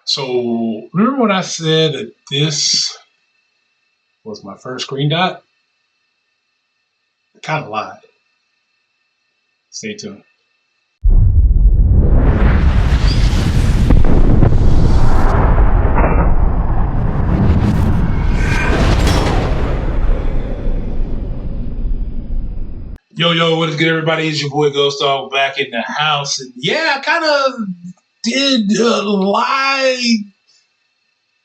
So remember when I said that this was my first green dot? I kind of lied. Stay tuned. Yo, what is good, everybody? It's your boy Ghost Dog back in the house. And yeah, I kind of did lie,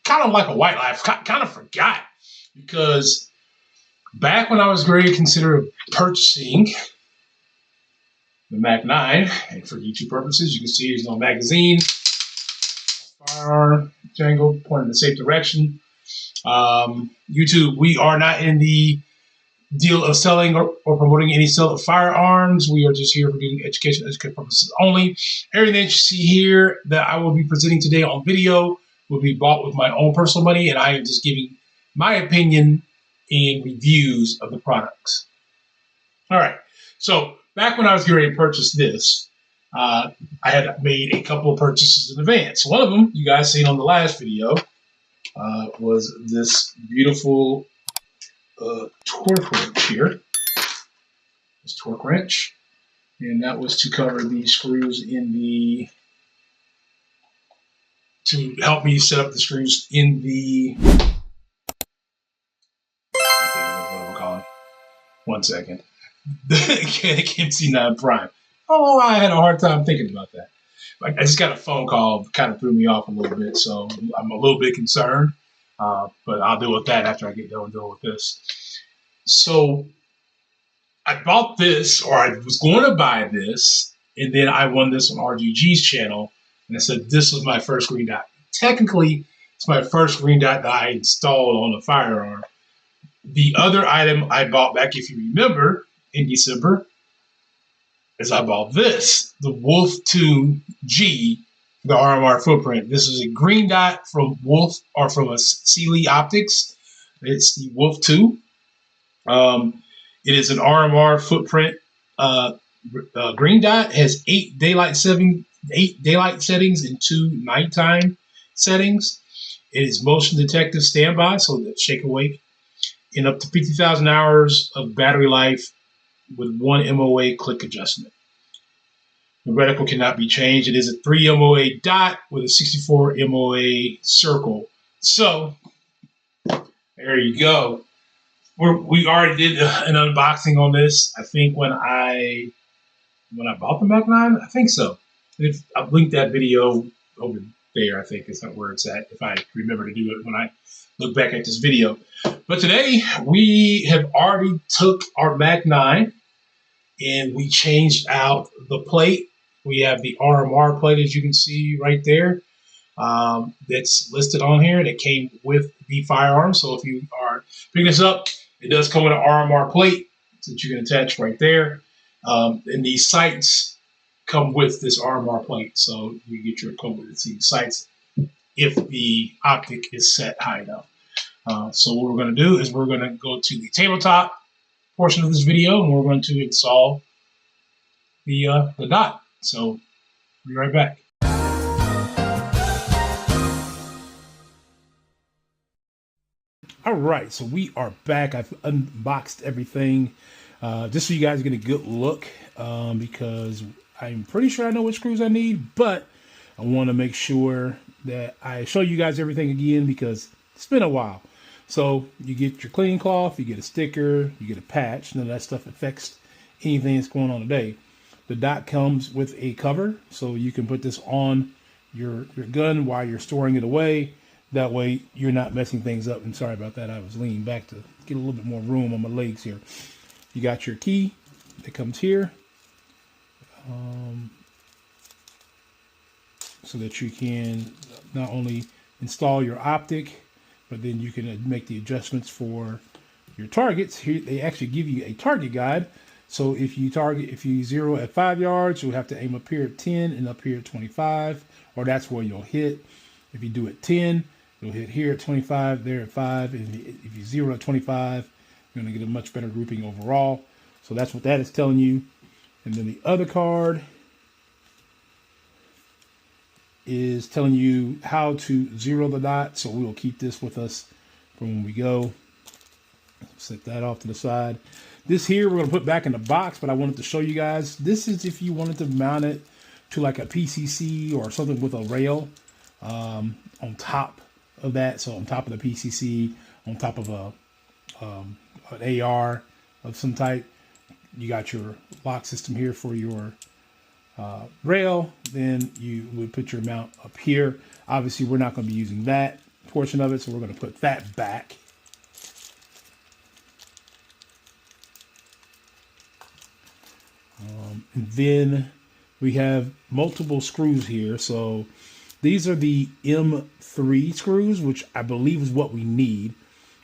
kind of like a white lie. Kind of forgot because back when I was going to consider purchasing the Mac 9, and for YouTube purposes, you can see there's no magazine, firearm, jangle, pointing in the safe direction. YouTube, we are not in the deal of selling or promoting any sale of firearms. We are just here for doing education purposes only. Everything that you see here that I will be presenting today on video will be bought with my own personal money, and I am just giving my opinion and reviews of the products. All right, so back when I was getting ready to purchase this, I had made a couple of purchases in advance. One of them, you guys seen on the last video, was this beautiful torque wrench here. This torque wrench, and that was to cover the screws in the, to help me set up the screws in the, what am I calling? 1 second. The KMC9 Prime. Oh, I had a hard time thinking about that. I just got a phone call, kind of threw me off a little bit, so I'm a little bit concerned. But I'll deal with that after I get done dealing with this. So I bought this, or I was going to buy this, and then I won this on RGG's channel, and I said this was my first green dot. Technically, it's my first green dot that I installed on a firearm. The other item I bought back, if you remember, in December, is I bought this, the Wolf 2 G, the RMR footprint. This is a green dot from Wolf, or from a Cyelee Optics. It's the Wolf 2. It is an RMR footprint. Green dot has 8 daylight settings and 2 nighttime settings. It is motion detective standby, so that shake awake, and up to 50,000 hours of battery life with 1 MOA click adjustment. The reticle cannot be changed. It is a 3 MOA dot with a 64 MOA circle. So there you go. We already did an unboxing on this. I think when I bought the Mac 9, I think so. I've linked that video over there. I think is where it's at, if I remember to do it when I look back at this video. But today we have already took our Mac 9 and we changed out the plate. We have the RMR plate, as you can see right there. That's listed on here. That came with the firearm. So if you are picking this up, it does come with an RMR plate that you can attach right there. And these sights come with this RMR plate. So you get your code to see sights if the optic is set high enough. So what we're going to do is we're going to go to the tabletop portion of this video, and we're going to install the dot. So we'll be right back. All right, so we are back. I've unboxed everything just so you guys get a good look, because I'm pretty sure I know what screws I need, but I want to make sure that I show you guys everything again because it's been a while. So you get your cleaning cloth, you get a sticker, you get a patch. None of that stuff affects anything that's going on today. The dot comes with a cover, so you can put this on your gun while you're storing it away. That way you're not messing things up. And sorry about that, I was leaning back to get a little bit more room on my legs here. You got your key that comes here, so that you can not only install your optic, but then you can make the adjustments for your targets. Here they actually give you a target guide. So if you zero at 5 yards, you'll have to aim up here at 10 and up here at 25, or that's where you'll hit. If you do at 10, you'll hit here at 25, there at 5. And if you zero at 25, you're going to get a much better grouping overall. So that's what that is telling you. And then the other card is telling you how to zero the dot. So we will keep this with us for when we go. Set that off to the side. This here we're going to put back in the box, but I wanted to show you guys. This is if you wanted to mount it to like a PCC or something with a rail on top of that. So on top of the PCC, on top of an AR of some type. You got your lock system here for your rail. Then you would put your mount up here. Obviously, we're not going to be using that portion of it, so we're going to put that back. And then we have multiple screws here. So these are the M3 screws, which I believe is what we need.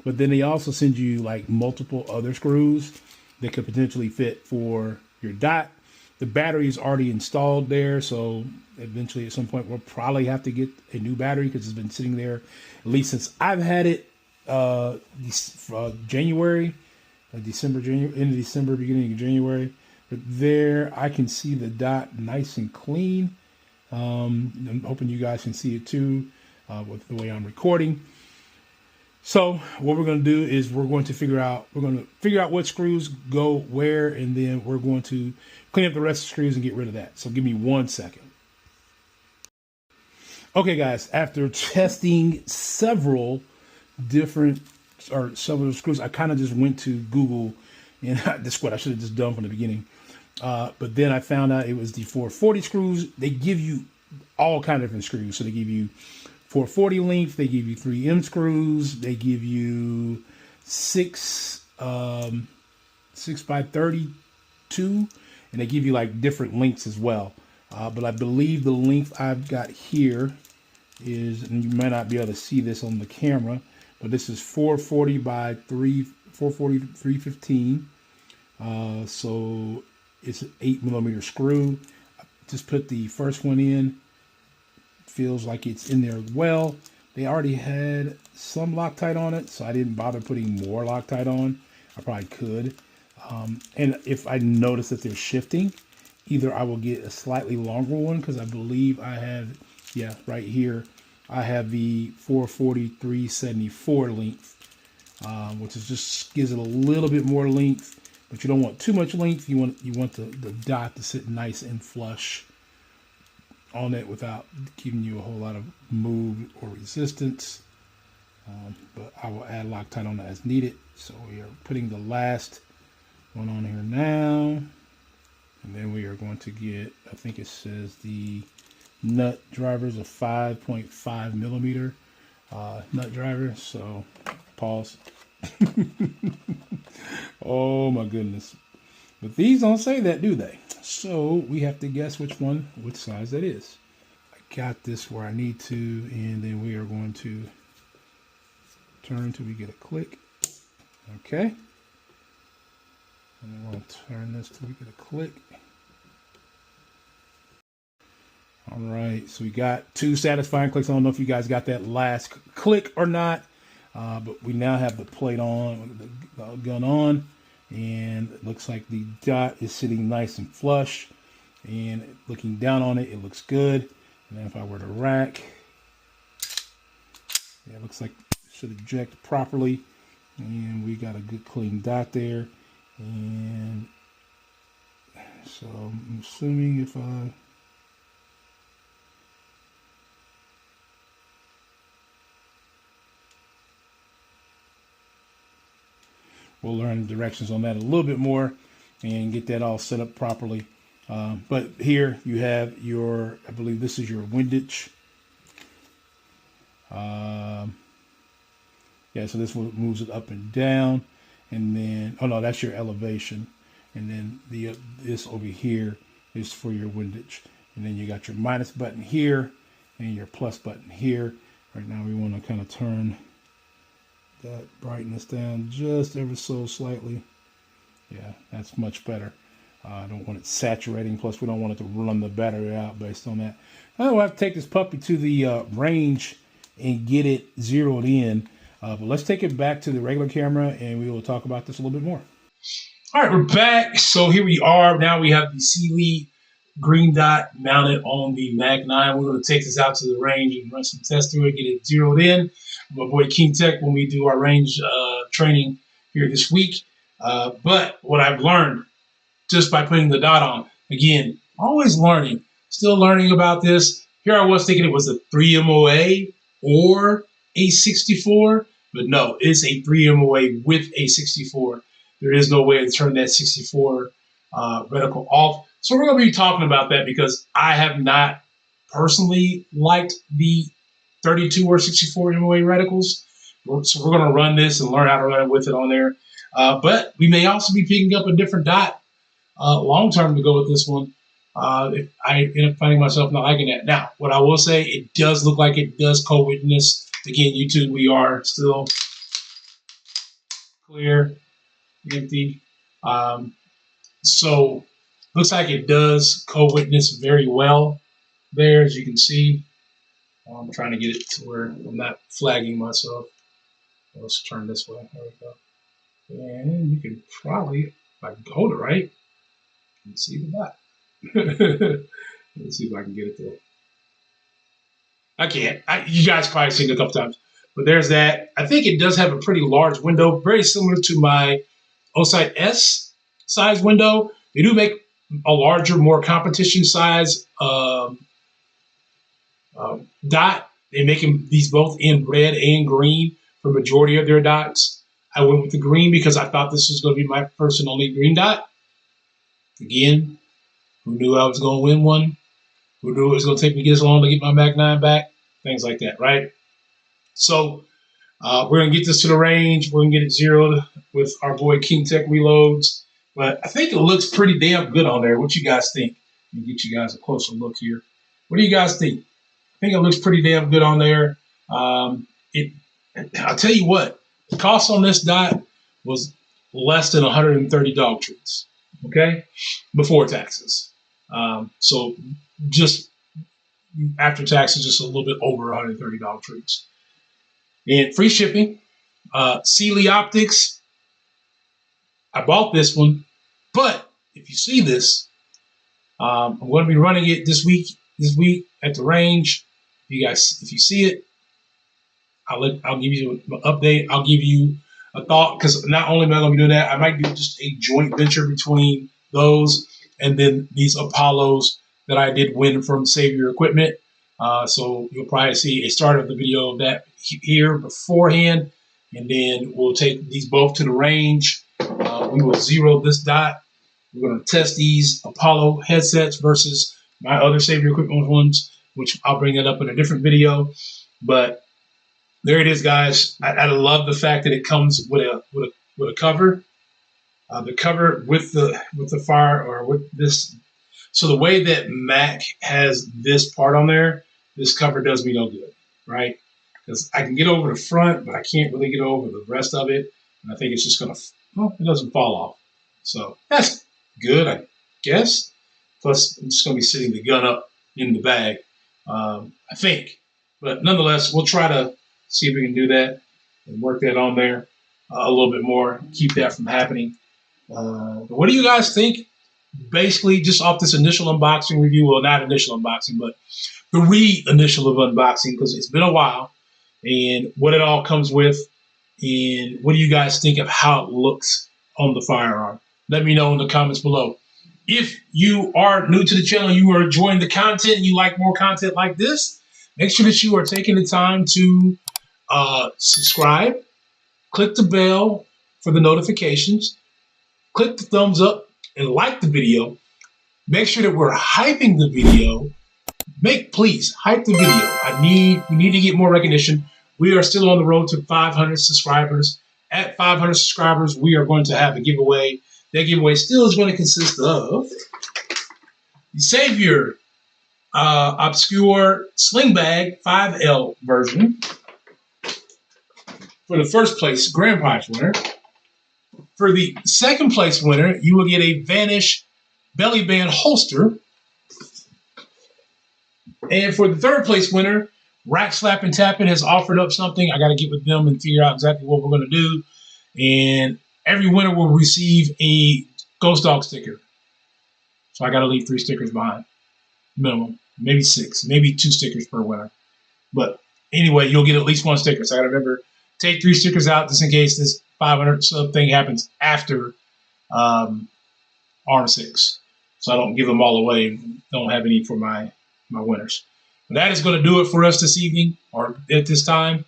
But then they also send you like multiple other screws that could potentially fit for your dot. The battery is already installed there, so eventually at some point we'll probably have to get a new battery because it's been sitting there at least since I've had it January, December, end of December, beginning of January. But there I can see the dot nice and clean. I'm hoping you guys can see it too with the way I'm recording. So what we're going to do is we're going to figure out what screws go where, and then we're going to clean up the rest of the screws and get rid of that. So give me 1 second. Okay, guys, after testing several screws, I kind of just went to Google, and this is what I should have just done from the beginning. But then I found out it was the 440 screws. They give you all kind of different screws. So they give you 440 length, they give you 3M screws, they give you 6 by 32, and they give you like different lengths as well. But I believe the length I've got here is, and you might not be able to see this on the camera, but this is 440 by 315. So it's an 8mm screw. Just put the first one in. Feels like it's in there well. They already had some Loctite on it, so I didn't bother putting more Loctite on. I probably could. And if I notice that they're shifting, either I will get a slightly longer one, because I believe I have, yeah, right here, I have the 440/374 length, which is just gives it a little bit more length, but you don't want too much length. You want the dot to sit nice and flush on it without giving you a whole lot of move or resistance. But I will add Loctite on that as needed. So we are putting the last one on here now. And then we are going to get, I think it says the nut drivers, a 5.5mm nut driver. So pause. Oh my goodness. But these don't say that, do they? So we have to guess which size that is. I got this where I need to, and then we are going to turn until we get a click. Okay. And then we'll turn this till we get a click. All right, so we got 2 satisfying clicks. I don't know if you guys got that last click or not, but we now have the plate on, the gun on. And it looks like the dot is sitting nice and flush, and looking down on it, it looks good. And then if I were to rack, yeah, it looks like it should eject properly, and we got a good clean dot there. And so I'm assuming if I we'll learn the directions on that a little bit more and get that all set up properly. But here you have your, I believe this is your windage. Yeah, so this one moves it up and down. And then, oh no, that's your elevation. And then this over here is for your windage. And then you got your minus button here and your plus button here. Right now we want to kind of turn that brightness down just ever so slightly. Yeah, that's much better. I don't want it saturating, plus we don't want it to run the battery out based on that. We'll have to take this puppy to the range and get it zeroed in. But let's take it back to the regular camera and we will talk about this a little bit more. All right, we're back. So here we are. Now we have the Cyelee green dot mounted on the Mag 9. We're going to take this out to the range and run some tests through it, get it zeroed in. My boy King Tech when we do our range training here this week. But what I've learned just by putting the dot on, again, always learning, still learning about this. Here I was thinking it was a 3 MOA or a 64, but no, it's a 3 MOA with a 64. There is no way to turn that 64 reticle off. So we're going to be talking about that because I have not personally liked the 32 or 64 MOA reticles. So we're going to run this and learn how to run it with it on there. But we may also be picking up a different dot long term to go with this one. If I end up finding myself not liking that. Now, what I will say, it does look like it does co-witness. Again, YouTube, we are still clear, empty. So looks like it does co-witness very well there, as you can see. I'm trying to get it to where I'm not flagging myself. Let's turn this way. There we go. And you can probably, if I can hold it right, you can see the dot. Let's see if I can get it there. I can't. You guys probably seen it a couple times. But there's that. I think it does have a pretty large window, very similar to my Osite S size window. They do make a larger, more competition size dot. They make these both in red and green for majority of their dots. I went with the green because I thought this was going to be my first and only green dot. Again, who knew I was going to win one? Who knew it was going to take me this long to get my Mag 9 back? Things like that, right? So we're going to get this to the range. We're going to get it zeroed with our boy King Tech Reloads. But I think it looks pretty damn good on there. What you guys think? Let me get you guys a closer look here. What do you guys think? I think it looks pretty damn good on there. I'll tell you what, the cost on this dot was less than 130 dog treats, okay, before taxes. So just after taxes, just a little bit over 130 dog treats. And free shipping. Cyelee Optics. I bought this one, but if you see this, I'm going to be running it this week at the range. You guys, if you see it, I'll give you an update. I'll give you a thought, because not only am I going to be doing that, I might do just a joint venture between those and then these Apollos that I did win from Savior Equipment. So you'll probably see a start of the video of that here beforehand, and then we'll take these both to the range. We will zero this dot. We're going to test these Apollo headsets versus my other Savior Equipment ones, which I'll bring that up in a different video. But there it is, guys. I love the fact that it comes with a cover. The cover with the fire, or with this. So the way that Mac has this part on there, this cover does me no good, right? Because I can get over the front, but I can't really get over the rest of it. And I think it's just going to, well, it doesn't fall off. So that's good, I guess. Plus, I'm just going to be sitting the gun up in the bag, I think. But nonetheless, we'll try to see if we can do that and work that on there a little bit more, keep that from happening. But what do you guys think? Basically, just off this initial unboxing review, well, not initial unboxing, but the re-initial of unboxing, because it's been a while, and what it all comes with, and what do you guys think of how it looks on the firearm? Let me know in the comments below. If you are new to the channel, you are enjoying the content, and you like more content like this, make sure that you are taking the time to subscribe, click the bell for the notifications, click the thumbs up, and like the video. Make sure that we're hyping the video. Please hype the video. We need to get more recognition. We are still on the road to 500 subscribers. At 500 subscribers, we are going to have a giveaway. That giveaway still is going to consist of the Savior Obscure Sling Bag 5L version for the first place grand prize winner. For the second place winner, you will get a Vanish belly band holster. And for the third place winner, Rack Slap and Tapping has offered up something. I got to get with them and figure out exactly what we're going to do. And every winner will receive a Ghost Dog sticker. So I got to leave 3 stickers behind, minimum, maybe 6, maybe 2 stickers per winner. But anyway, you'll get at least 1 sticker. So I got to remember, take 3 stickers out just in case this 500 sub thing happens after ARM 6. So I don't give them all away. Don't have any for my winners. But that is going to do it for us this evening or at this time.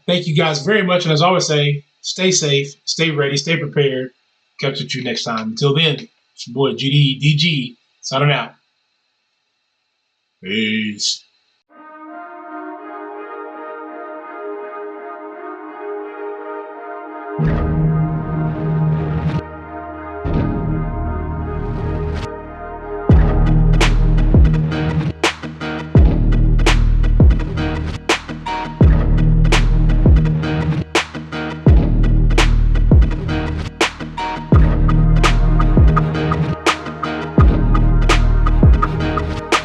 Thank you guys very much. And as I always say, stay safe, stay ready, stay prepared. Catch you next time. Until then, it's your boy GDDG signing out. Peace.